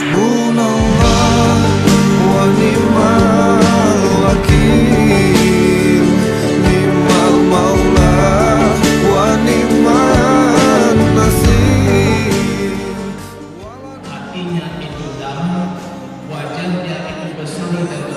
Hasbunallah wa ni'mal wakil, ni'mal maula wa ni'man nasir. Hatinya itu dalam, wajahnya itu berseri dan